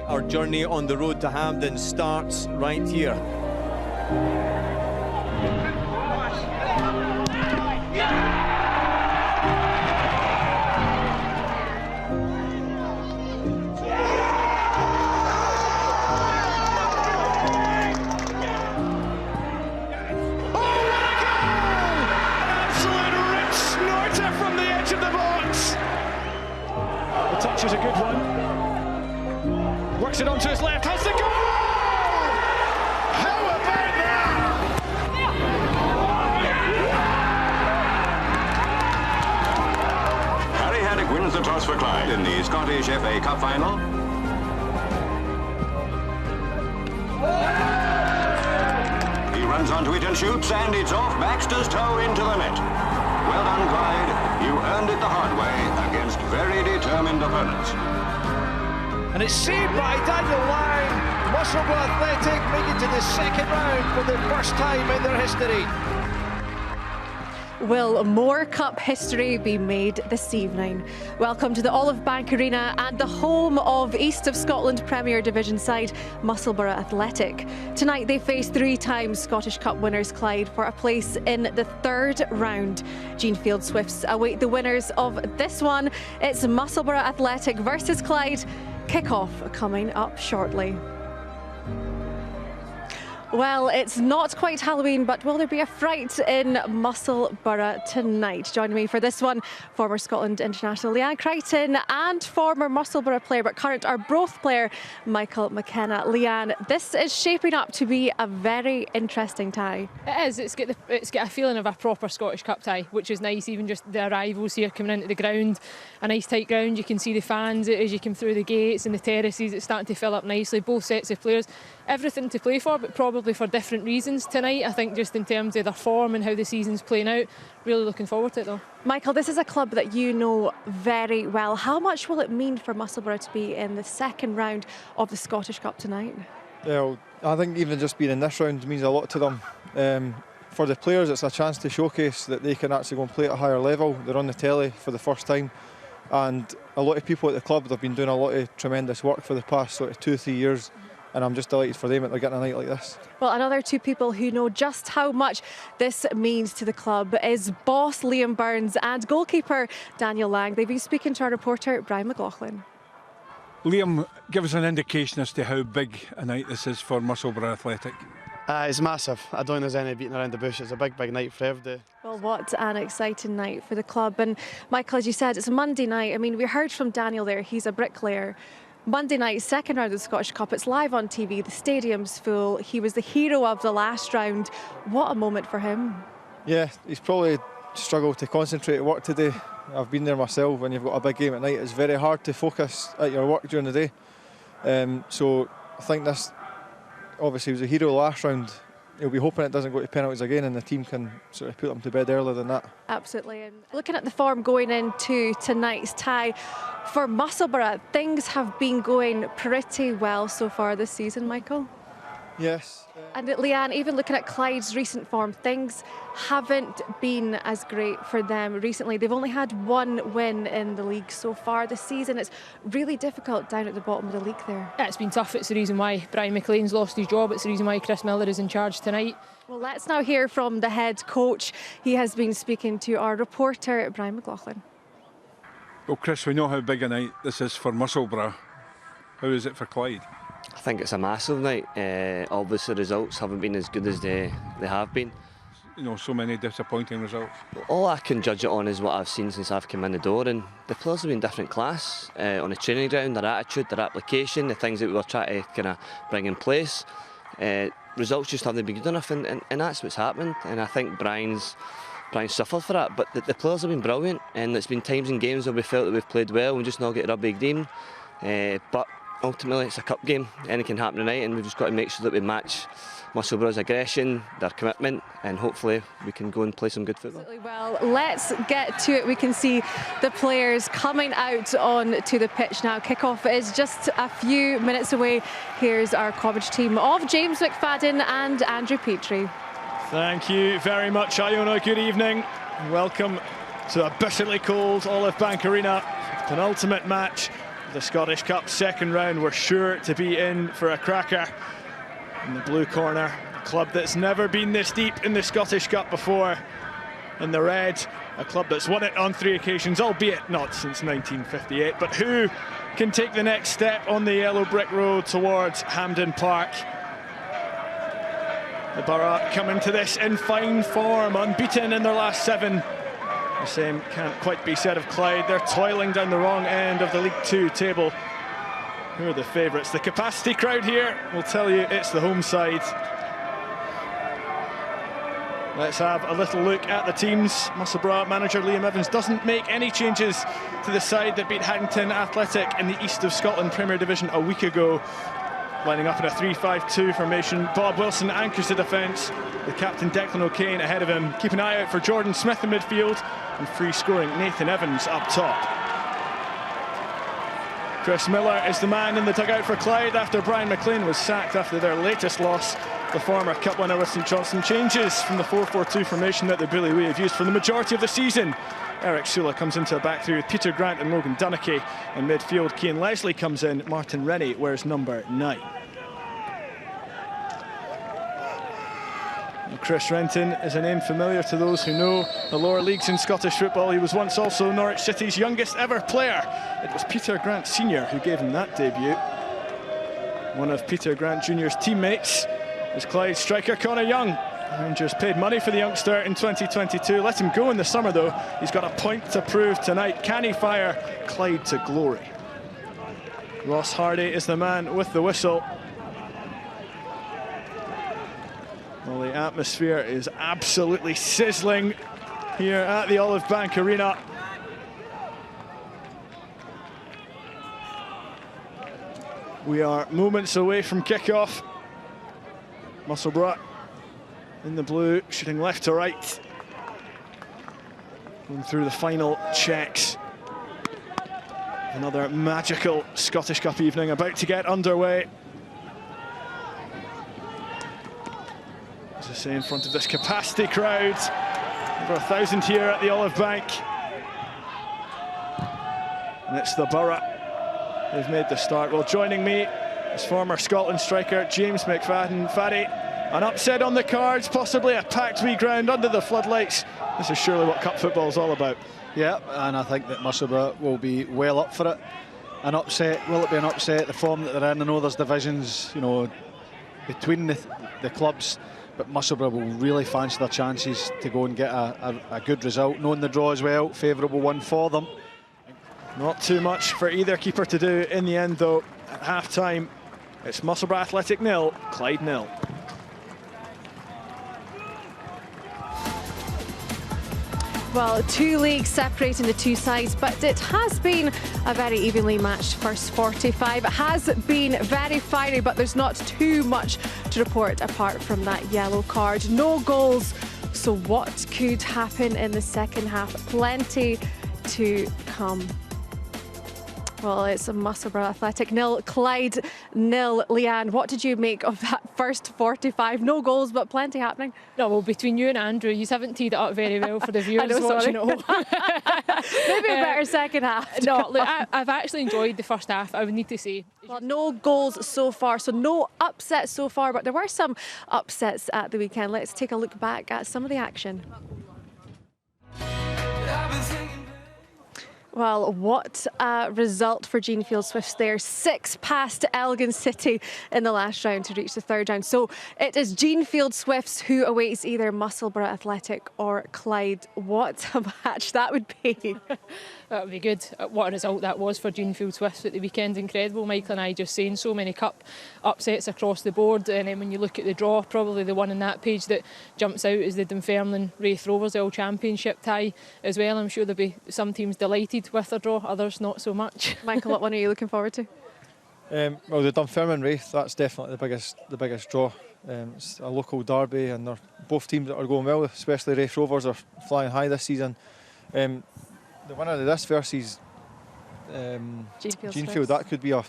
Our journey on the road to Hampden starts right here. Is a good one. Works it onto his left, has the goal! How about that? Harry Haddock wins the toss for Clyde in the Scottish FA Cup final. He runs onto it and shoots, and it's off Baxter's toe into the net. Well done, Clyde. You earned it the hard way against very determined opponents. And it's saved by Daniel Leanne. Musselburgh Athletic make it to the second round for the first time in their history. Will more cup history be made this evening? Welcome to the Olive Bank Arena and the home of East of Scotland Premier Division side Musselburgh Athletic. Tonight they face three-time Scottish Cup winners Clyde for a place in the third round. Genefield Swifts await the winners of this one. It's Musselburgh Athletic versus Clyde. Kick-off coming up shortly. Well, it's not quite Halloween, but will there be a fright in Musselburgh tonight? Joining me for this one, former Scotland international Leanne Crichton and former Musselburgh player, but current Arbroath player, Michael McKenna. Leanne, this is shaping up to be a very interesting tie. It is. It's got a feeling of a proper Scottish Cup tie, which is nice. Even just the arrivals here coming into the ground, a nice tight ground. You can see the fans as you come through the gates and the terraces. It's starting to fill up nicely. Both sets of players, everything to play for, but probably for different reasons tonight. I think just in terms of their form and how the season's playing out, really looking forward to it though. Michael, this is a club that you know very well. How much will it mean for Musselburgh to be in the second round of the Scottish Cup tonight? Well, I think even just being in this round means a lot to them. For the players, it's a chance to showcase that they can actually go and play at a higher level. They're on the telly for the first time, and a lot of people at the club have been doing a lot of tremendous work for the past sort of 2-3 years. And I'm just delighted for them that they're getting a night like this. Well, another two people who know just how much this means to the club is boss Liam Burns and goalkeeper Daniel Lang. They've been speaking to our reporter Brian McLauchlin. Liam, give us an indication as to how big a night this is for Musselburgh Athletic. It's massive. I don't think there's any beating around the bush. It's a big night for everybody. Well, what an exciting night for the club. And Michael, as you said, it's a Monday night. I mean, we heard from Daniel there, he's a bricklayer. Monday night, second round of the Scottish Cup. It's live on TV. The stadium's full. He was the hero of the last round. What a moment for him. Yeah, he's probably struggled to concentrate at work today. I've been there myself. When you've got a big game at night, it's very hard to focus at your work during the day. So I think this, obviously, he was a hero last round. He'll be hoping it doesn't go to penalties again and the team can sort of put him to bed earlier than that. Absolutely. And looking at the form going into tonight's tie, for Musselburgh, things have been going pretty well so far this season, Michael. Yes. And Leanne, even looking at Clyde's recent form, things haven't been as great for them recently. They've only had one win in the league so far this season. It's really difficult down at the bottom of the league there. Yeah, it's been tough. It's the reason why Brian McLean's lost his job. It's the reason why Chris Miller is in charge tonight. Well, let's now hear from the head coach. He has been speaking to our reporter, Brian McLauchlin. Well, Chris, we know how big a night this is for Musselburgh. How is it for Clyde? I think it's a massive night. Obviously, results haven't been as good as they have been. You know, so many disappointing results. All I can judge it on is what I've seen since I've come in the door, and the players have been different class on the training ground, their attitude, their application, the things that we were trying to kind of bring in place. Results just haven't been good enough, and that's what's happened. And I think Brian's suffered for that, but the players have been brilliant, and it's been times in games where we felt that we've played well and just not get a big game. But ultimately, it's a cup game. Anything can happen tonight, and we've just got to make sure that we match Musselburgh's aggression, their commitment, and hopefully we can go and play some good football. Absolutely. Well, let's get to it. We can see the players coming out onto the pitch now. Kick-off is just a few minutes away. Here's our coverage team of James McFadden and Andrew Petrie. Thank you very much, Iona. Good evening. Welcome to a bitterly cold Olive Bank Arena. Penultimate match. the Scottish Cup second round were sure to be in for a cracker. In the blue corner, a club that's never been this deep in the Scottish Cup before. In the red, a club that's won it on 3 occasions, albeit not since 1958. But who can take the next step on the yellow brick road towards Hampden Park? The Borough come into this in fine form, unbeaten in their last 7. The same can't quite be said of Clyde. They're toiling down the wrong end of the League 2 table. Who are the favourites? The capacity crowd here will tell you it's the home side. Let's have a little look at the teams. Musselburgh manager Liam Evans doesn't make any changes to the side that beat Haddington Athletic in the East of Scotland Premier Division a week ago. Lining up in a 3-5-2 formation. Bob Wilson anchors the defence, with captain Declan O'Kane ahead of him. Keep an eye out for Jordan Smith in midfield, and free scoring Nathan Evans up top. Chris Miller is the man in the dugout for Clyde after Brian McLean was sacked after their latest loss. The former cup winner with St Johnstone changes from the 4-4-2 formation that the Billy Wee have used for the majority of the season. Eric Sula comes into a back three with Peter Grant and Logan Dunnicky. In midfield, Cian Leslie comes in. Martin Rennie wears number 9. And Chris Renton is a name familiar to those who know the lower leagues in Scottish football. He was once also Norwich City's youngest ever player. It was Peter Grant Sr. who gave him that debut. One of Peter Grant Jr.'s teammates is Clyde striker Connor Young. Rangers paid money for the youngster in 2022. Let him go in the summer though. He's got a point to prove tonight. Can he fire Clyde to glory? Ross Hardy is the man with the whistle. Well, the atmosphere is absolutely sizzling here at the Olive Bank Arena. We are moments away from kick-off. Musselburgh in the blue, shooting left to right. Going through the final checks. Another magical Scottish Cup evening about to get underway. As I say, in front of this capacity crowd. Over 1,000 here at the Olive Bank. And it's the Borough. They've made the start. Well, joining me is former Scotland striker James McFadden. Faddy, an upset on the cards, possibly a packed wee ground under the floodlights. This is surely what cup football is all about. Yeah, and I think that Musselburgh will be well up for it. An upset, will it be an upset? The form that they're in, I know there's divisions, you know, between the clubs, but Musselburgh will really fancy their chances to go and get a good result, knowing the draw as well, favourable one for them. Not too much for either keeper to do in the end though. At half-time, it's Musselburgh Athletic 0, Clyde 0. Well, 2 leagues separating the 2 sides, but it has been a very evenly matched first 45. It has been very fiery, but there's not too much to report apart from that yellow card. No goals, so what could happen in the second half? Plenty to come. Well, it's a Musselburgh Athletic 0, Clyde 0. Leanne, what did you make of that first 45? No goals, but plenty happening. No, well, between you and Andrew, you haven't teed it up very well for the viewers watching at home. Maybe a better second half. No, look, I've actually enjoyed the first half, I would need to say. Well, no goals so far, so no upsets so far, but there were some upsets at the weekend. Let's take a look back at some of the action. Well, what a result for Jeanfield Swifts there. 6 past Elgin City in the last round to reach the 3rd round. So it is Jeanfield Swifts who awaits either Musselburgh Athletic or Clyde. What a match that would be. That would be good. What a result that was for Jeanfield Swifts at the weekend. Incredible. Michael and I just saying so many cup upsets across the board. And then when you look at the draw, probably the one on that page that jumps out is the Dunfermline Wraith Rovers All Championship tie as well. I'm sure there'll be some teams delighted with their draw, others not so much. Michael, what one are you looking forward to? Well, the Dunfermline Wraith, that's definitely the biggest draw. It's a local derby, and they're both teams that are going well, especially Wraith Rovers are flying high this season. The winner of this versus Jeanfield, that could be a,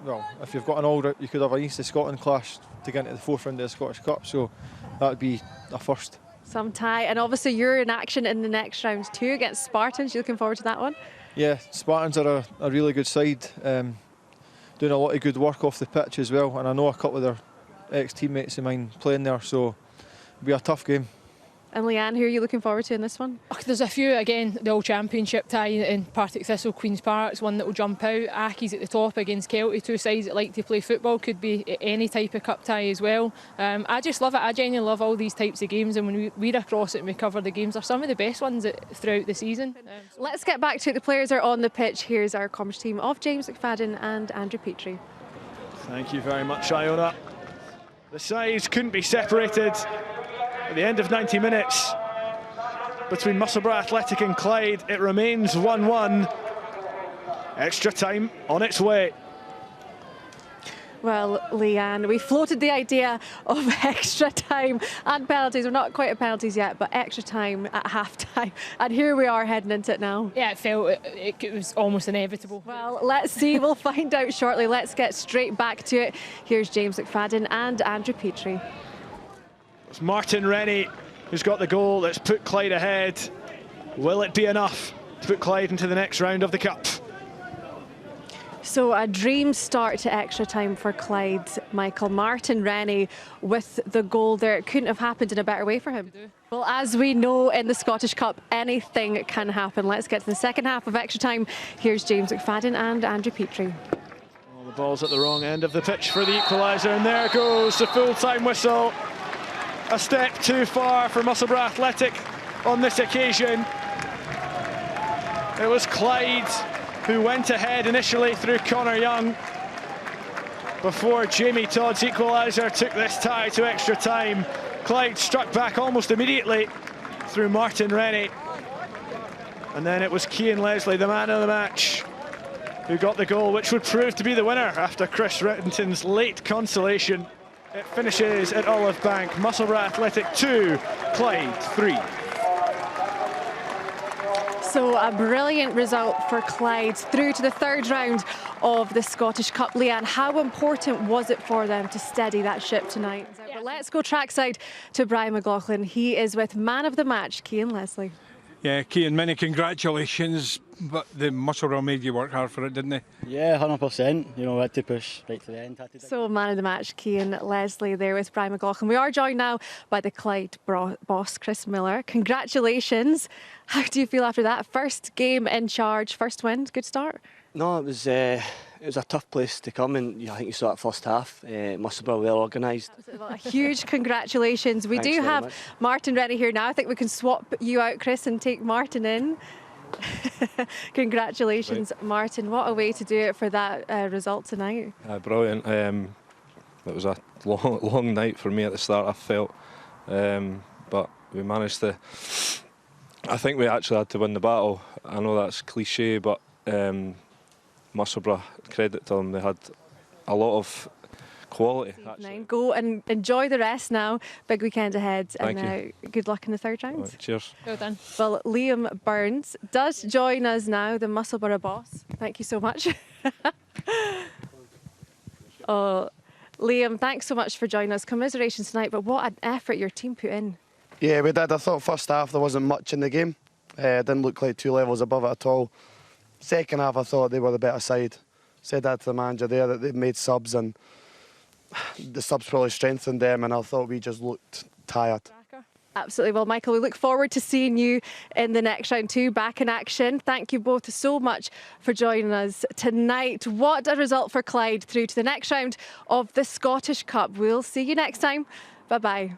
well, if you've got an all, you could have an East of Scotland clash to get into the 4th round of the Scottish Cup, so that would be a first. Some tie, and obviously you're in action in the next round too against Spartans. You looking forward to that one? Yeah, Spartans are a really good side, doing a lot of good work off the pitch as well, and I know a couple of their ex-teammates of mine playing there, so it'll be a tough game. And Leanne, who are you looking forward to in this one? There's a few, again, the All-Championship tie in Partick Thistle, Queen's Park's one that will jump out. Aki's at the top against Kelty, two sides that like to play football, could be any type of cup tie as well. I just love it, I genuinely love all these types of games, and when we're across it and we cover the games, they're some of the best ones throughout the season. Let's get back to it. The players are on the pitch. Here's our commentary team of James McFadden and Andrew Petrie. Thank you very much, Iona. The sides couldn't be separated at the end of 90 minutes. Between Musselburgh Athletic and Clyde, it remains 1-1. Extra time on its way. Well, Leanne, we floated the idea of extra time and penalties. We're not quite at penalties yet, but extra time at half-time. And here we are heading into it now. Yeah, it was almost inevitable. Well, let's see. We'll find out shortly. Let's get straight back to it. Here's James McFadden and Andrew Petrie. It's Martin Rennie who's got the goal that's put Clyde ahead. Will it be enough to put Clyde into the next round of the Cup? So a dream start to extra time for Clyde, Michael. Martin Rennie with the goal there. It couldn't have happened in a better way for him. Well, as we know in the Scottish Cup, anything can happen. Let's get to the second half of extra time. Here's James McFadden and Andrew Petrie. Well, the ball's at the wrong end of the pitch for the equaliser, and there goes the full-time whistle. A step too far for Musselburgh Athletic on this occasion. It was Clyde who went ahead initially through Connor Young before Jamie Todd's equaliser took this tie to extra time. Clyde struck back almost immediately through Martin Rennie. And then it was Cian Leslie, the man of the match, who got the goal, which would prove to be the winner after Chris Rettington's late consolation. It finishes at Olive Bank. Musselburgh Athletic 2, Clyde 3. So a brilliant result for Clyde through to the third round of the Scottish Cup. Leanne, how important was it for them to steady that ship tonight? Yeah. But let's go trackside to Brian McLauchlin. He is with man of the match, Cian Leslie. Yeah, Cian, many congratulations, but the Musselburgh made you work hard for it, didn't they? Yeah, 100%. You know, we had to push right to the end. So, man of the match, Cian Leslie there with Brian McLauchlin. We are joined now by the Clyde boss, Chris Miller. Congratulations. How do you feel after that? First game in charge, first win, good start? No, it was a tough place to come, and I think you saw it first half. Musselburgh well organised. A huge congratulations. We do have Martin Rennie here now. I think we can swap you out, Chris, and take Martin in. Congratulations, right. Martin. What a way to do it for that result tonight. Brilliant. It was a long night for me at the start, I felt. But we managed to... I think we actually had to win the battle. I know that's cliche, but... Musselburgh, credit to them, they had a lot of quality. Go and enjoy the rest now. Big weekend ahead. Thank you. Good luck in the third round. Right, cheers. Well done. Well, Liam Burns does join us now, the Musselburgh boss. Thank you so much. Oh, Liam, thanks so much for joining us. Commiserations tonight, but what an effort your team put in. Yeah, we did. I thought first half there wasn't much in the game. Didn't look like two levels above it at all. Second half, I thought they were the better side. Said that to the manager there, that they'd made subs and the subs probably strengthened them, and I thought we just looked tired. Absolutely. Well, Michael, we look forward to seeing you in the next round too, back in action. Thank you both so much for joining us tonight. What a result for Clyde through to the next round of the Scottish Cup. We'll see you next time. Bye-bye.